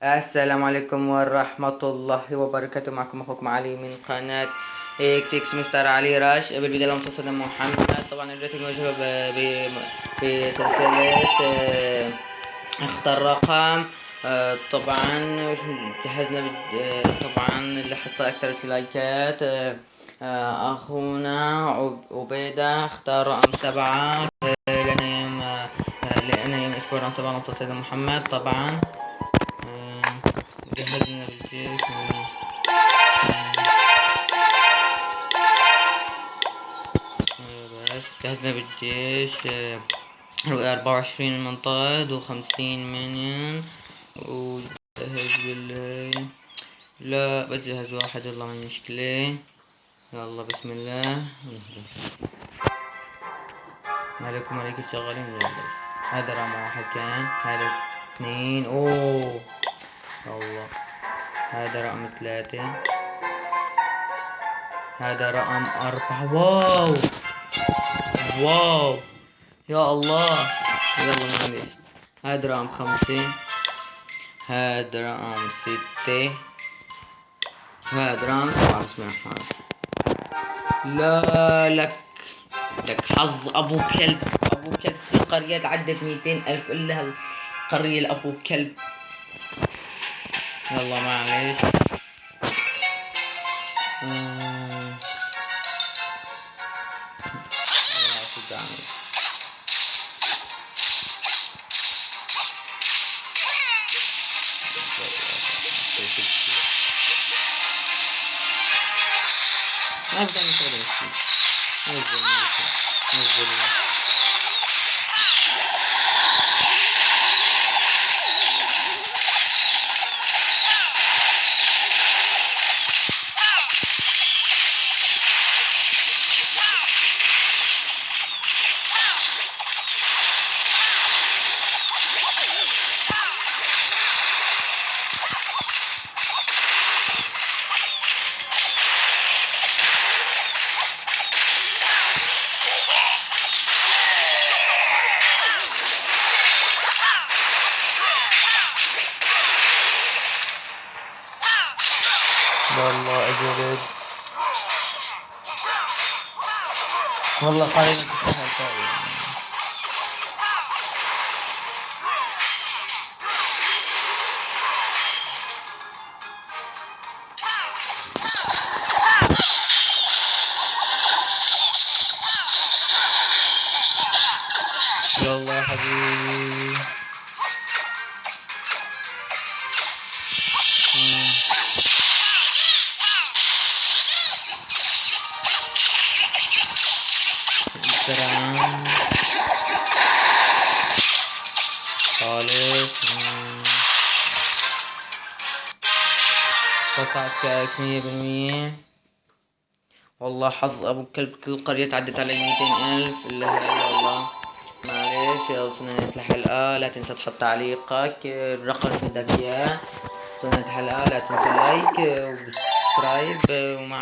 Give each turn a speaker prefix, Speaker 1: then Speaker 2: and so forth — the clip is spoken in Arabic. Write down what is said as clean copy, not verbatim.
Speaker 1: السلام عليكم ورحمة الله وبركاته. معكم أخوكم علي من قناة اكس اكس مستر علي راش. بالبداية اللهم صل على محمد. طبعا الريتم موجودة بسلسلة اختر رقم. طبعا جهزنا طبعا اللي حصل أكثر لايكات. أخونا عبيدة اختار رقم 7 لأن يوم أسبوع رقم 7 اللهم صل على محمد. طبعا جهزنا بالجيش بس جهزنا بالجيش 24 منطاد و50 منين. وجهز بالله، لا بجهز واحد والله ما مشكلة. يلا بسم الله. عليكم عليك الشغالين. هذا رقم واحد كان، هذا 2 اوه الله، هذا رقم 3، هذا رقم 4 واو واو يا الله. يلا معلش، هذا رقم 5، هذا رقم 6، هذا رقم 7. بسم الله الرحمن الرحيم. لا لك حظ أبو كلب. أبو كلب في القرية عدت 200,000 إلا هالقرية الأبو كلب. يلا معلش. نبدأ نستخدم نزل. والله أجرد والله قريبا تستاهل. يلا يا حبيبي. الكرام خالص قطعت كاك 100%. والله حظ ابو كلب، كل قرية تعدت علي 200,000 الا هاي. والله معلش. وصلنا نهاية الحلقة. لا تنسى تحط تعليقك، الرقم اللي بدك اياه. وصلنا نهاية الحلقة. لا تنسى اللايك وسبسكرايب ومع